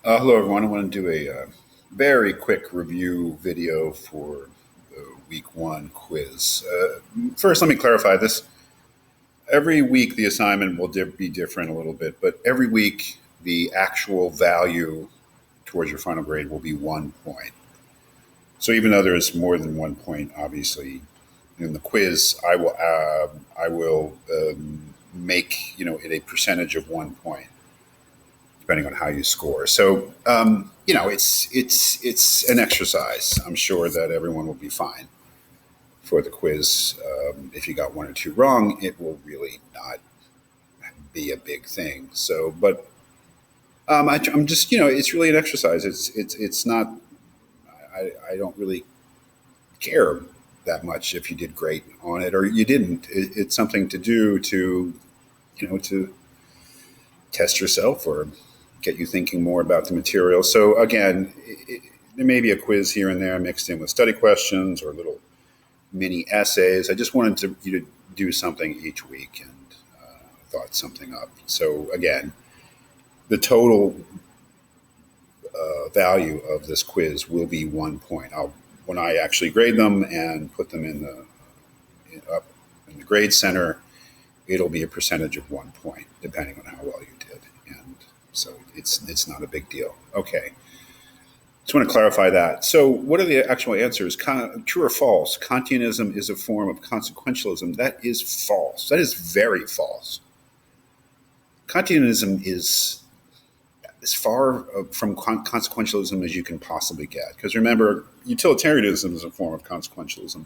Hello, everyone. I want to do a very quick review video for the week one quiz. First, let me clarify this. Every week, the assignment will be different a little bit, but every week, the actual value towards your final grade will be 1 point. So even though there's more than 1 point, obviously, in the quiz, I will make it a percentage of 1 point, depending on how you score. So it's an exercise. I'm sure that everyone will be fine for the quiz. If you got one or two wrong, it will really not be a big thing. So, but I'm just it's really an exercise. It's not. I don't really care that much if you did great on it or you didn't. It's something to do to test yourself or get you thinking more about the material. So again, there may be a quiz here and there mixed in with study questions or little mini essays. I just wanted you to do something each week and thought something up. So again, the total value of this quiz will be 1 point. When I actually grade them and put them up in the grade center, it'll be a percentage of 1 point, depending on how well you did. And so it's not a big deal. Okay. Just want to clarify that. So what are the actual answers? True or false? Kantianism is a form of consequentialism. That is false. That is very false. Kantianism is as far from consequentialism as you can possibly get. Because remember, utilitarianism is a form of consequentialism.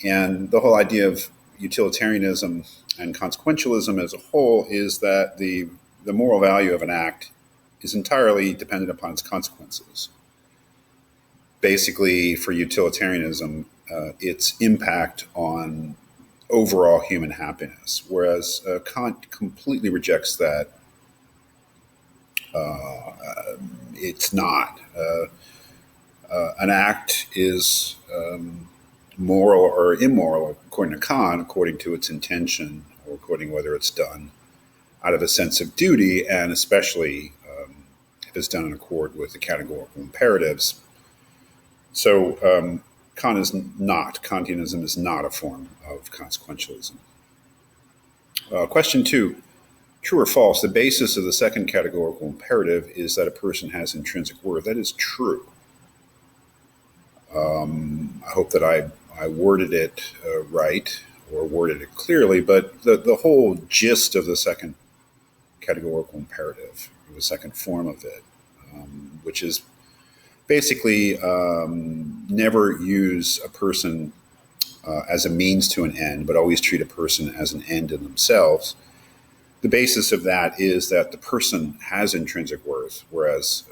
And the whole idea of utilitarianism and consequentialism as a whole is that the moral value of an act is entirely dependent upon its consequences. Basically, for utilitarianism, its impact on overall human happiness, whereas Kant completely rejects that. It's not. An act is moral or immoral, according to Kant, according to its intention or according to whether it's done out of a sense of duty, and especially if it's done in accord with the categorical imperatives. So Kantianism is not a form of consequentialism. Question 2, true or false? The basis of the second categorical imperative is that a person has intrinsic worth. That is true. I hope that I worded it right or worded it clearly, but the whole gist of the second categorical imperative, the second form of it, which is basically never use a person as a means to an end, but always treat a person as an end in themselves. The basis of that is that the person has intrinsic worth, whereas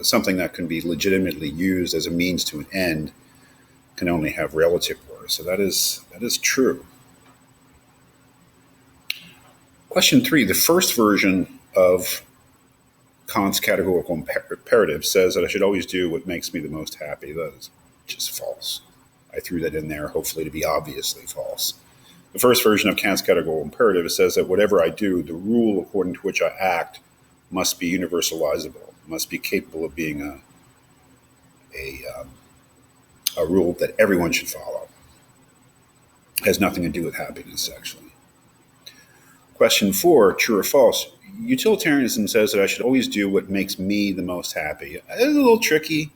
something that can be legitimately used as a means to an end can only have relative worth. So that is true. Question 3, the first version of Kant's categorical imperative says that I should always do what makes me the most happy. That is just false. I threw that in there hopefully to be obviously false. The first version of Kant's categorical imperative says that whatever I do, the rule according to which I act must be universalizable, must be capable of being a rule that everyone should follow. It has nothing to do with happiness, actually. Question 4, true or false? Utilitarianism says that I should always do what makes me the most happy. It's a little tricky.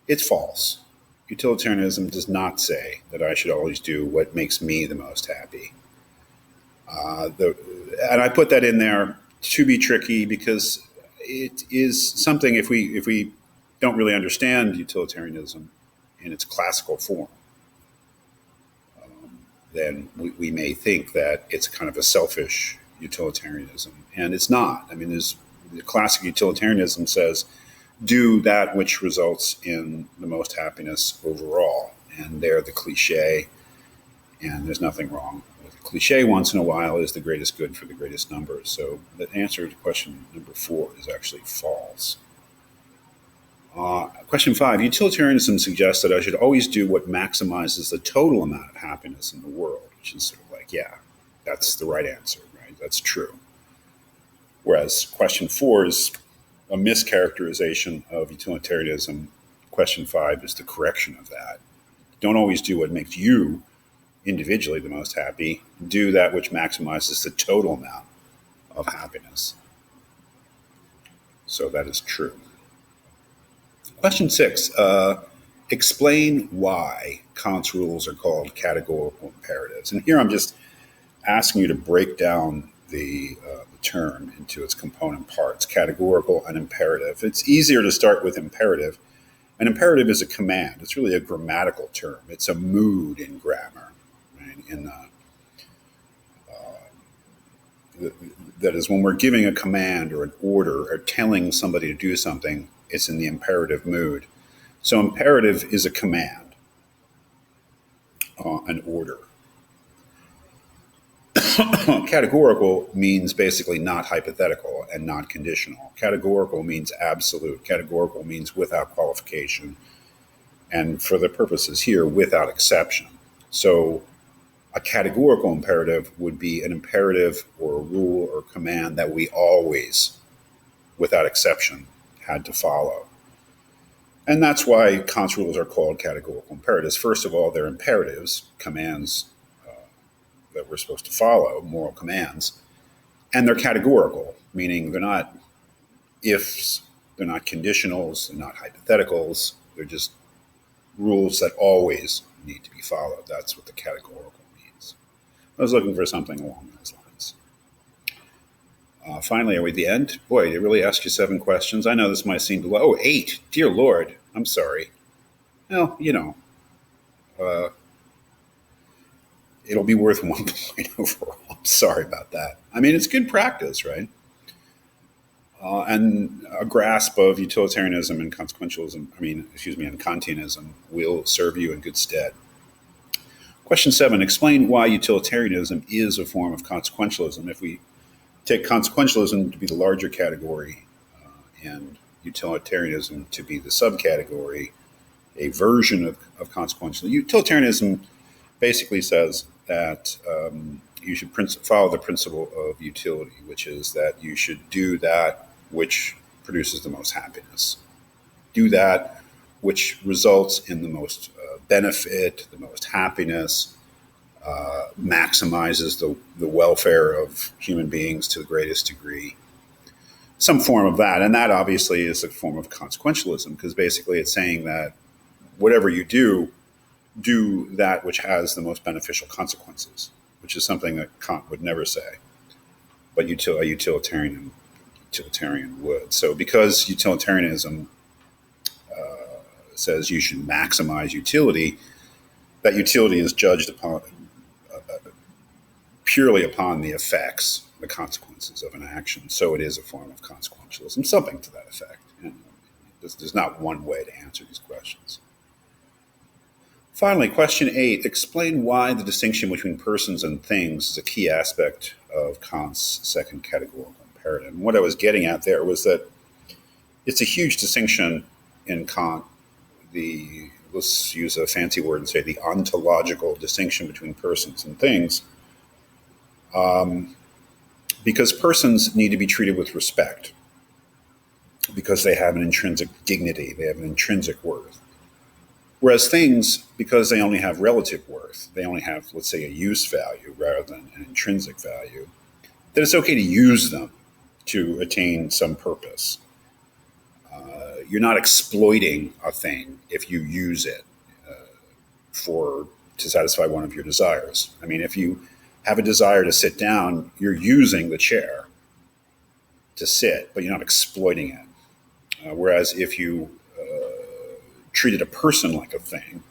It's false. Utilitarianism does not say that I should always do what makes me the most happy. And I put that in there to be tricky because it is something, if we don't really understand utilitarianism in its classical form, then we may think that it's kind of a selfish utilitarianism, and it's not. I mean, the classic utilitarianism says, do that which results in the most happiness overall, and they're the cliche, and there's nothing wrong with a cliche. Once in a while is the greatest good for the greatest number. So the answer to question number 4 is actually false. Question 5, utilitarianism suggests that I should always do what maximizes the total amount of happiness in the world, which is sort of like, yeah, that's the right answer, right? That's true. Whereas question 4 is a mischaracterization of utilitarianism. Question 5 is the correction of that. Don't always do what makes you individually the most happy. Do that which maximizes the total amount of happiness. So that is true. Question 6. Explain why Kant's rules are called categorical imperatives. And here I'm just asking you to break down the term into its component parts, categorical and imperative. It's easier to start with imperative. An imperative is a command. It's really a grammatical term. It's a mood in grammar. Right? That is, when we're giving a command or an order or telling somebody to do something, it's in the imperative mood. So imperative is a command, an order. Categorical means basically not hypothetical and not conditional. Categorical means absolute. Categorical means without qualification. And for the purposes here, without exception. So a categorical imperative would be an imperative or a rule or command that we always, without exception, had to follow. And that's why Kant's rules are called categorical imperatives. First of all, they're imperatives, commands that we're supposed to follow, moral commands. And they're categorical, meaning they're not ifs, they're not conditionals, they're not hypotheticals. They're just rules that always need to be followed. That's what the categorical means. I was looking for something along those lines. Finally, are we at the end? Boy, they really asked you 7 questions. I know this might seem low. Oh, 8. Dear Lord, I'm sorry. Well, it'll be worth 1 point overall. I'm sorry about that. I mean, it's good practice, right? And a grasp of utilitarianism and consequentialism, and Kantianism will serve you in good stead. Question 7, explain why utilitarianism is a form of consequentialism. If we take consequentialism to be the larger category and utilitarianism to be the subcategory, a version of consequentialism. Utilitarianism basically says that you should follow the principle of utility, which is that you should do that which produces the most happiness. Do that which results in the most benefit, the most happiness, maximizes the welfare of human beings to the greatest degree. Some form of that. And that obviously is a form of consequentialism, because basically it's saying that whatever you do that which has the most beneficial consequences, which is something that Kant would never say, but a utilitarian would. So because utilitarianism says you should maximize utility, that utility is judged upon purely upon the effects, the consequences of an action. So it is a form of consequentialism, something to that effect. There's not one way to answer these questions. Finally, question 8, explain why the distinction between persons and things is a key aspect of Kant's second categorical imperative. And what I was getting at there was that it's a huge distinction in Kant, let's use a fancy word and say the ontological distinction between persons and things, because persons need to be treated with respect, because they have an intrinsic dignity, they have an intrinsic worth. Whereas things, because they only have relative worth, they only have, let's say, a use value rather than an intrinsic value, that it's okay to use them to attain some purpose. You're not exploiting a thing if you use it to satisfy one of your desires. I mean, if you have a desire to sit down, you're using the chair to sit, but you're not exploiting it. Whereas if you treated a person like a thing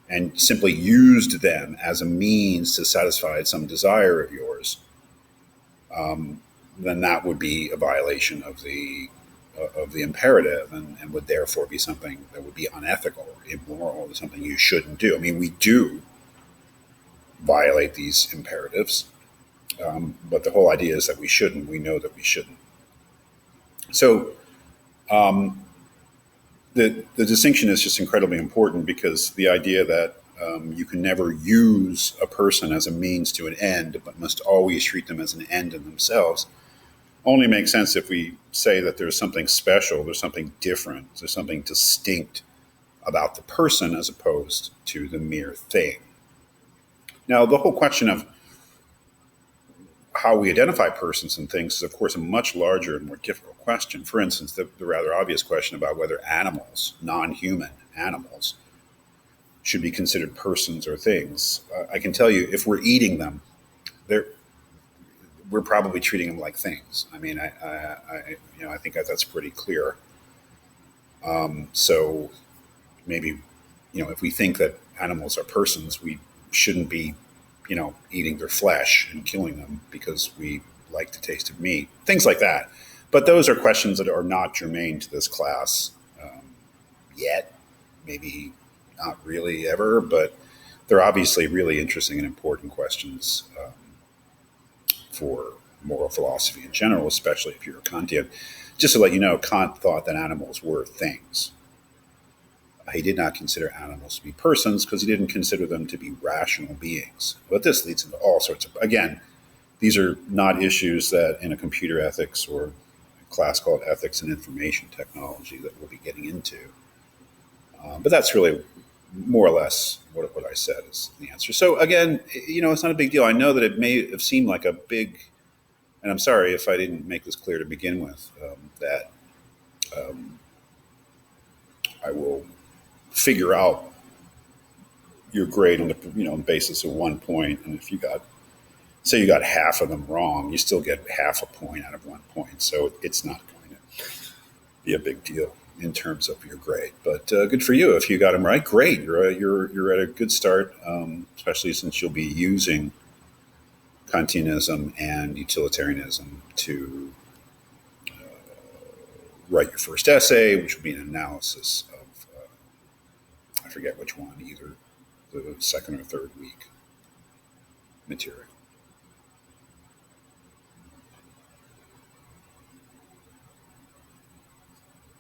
and simply used them as a means to satisfy some desire of yours, then that would be a violation of the imperative, and would therefore be something that would be unethical, immoral, something you shouldn't do. I mean, we do violate these imperatives, but the whole idea is that we shouldn't. We know that we shouldn't. So the distinction is just incredibly important, because the idea that you can never use a person as a means to an end, but must always treat them as an end in themselves, only makes sense if we say that there's something special, there's something different, there's something distinct about the person as opposed to the mere thing. Now, the whole question of how we identify persons and things is, of course, a much larger and more difficult question. For instance, the rather obvious question about whether animals, non human animals, should be considered persons or things. I can tell you, if we're eating them, we're probably treating them like things. I mean, I think that's pretty clear. So maybe, if we think that animals are persons, we shouldn't be, eating their flesh and killing them because we like the taste of meat, things like that. But those are questions that are not germane to this class yet. Maybe not really ever, but they're obviously really interesting and important questions for moral philosophy in general, especially if you're a Kantian. Just to let you know, Kant thought that animals were things. He did not consider animals to be persons because he didn't consider them to be rational beings. But this leads into all sorts of, again, these are not issues that in a computer ethics or a class called ethics and information technology that we'll be getting into. But that's really more or less what I said is the answer. So again, it's not a big deal. I know that it may have seemed like a big, and I'm sorry if I didn't make this clear to begin with, that I will figure out your grade on the basis of 1 point, and if you got half of them wrong, you still get half a point out of 1 point. So it's not going to be a big deal in terms of your grade. But good for you if you got them right. Great, you're at a good start, especially since you'll be using Kantianism and utilitarianism to write your first essay, which will be an analysis of I forget which one, either the second or third week material.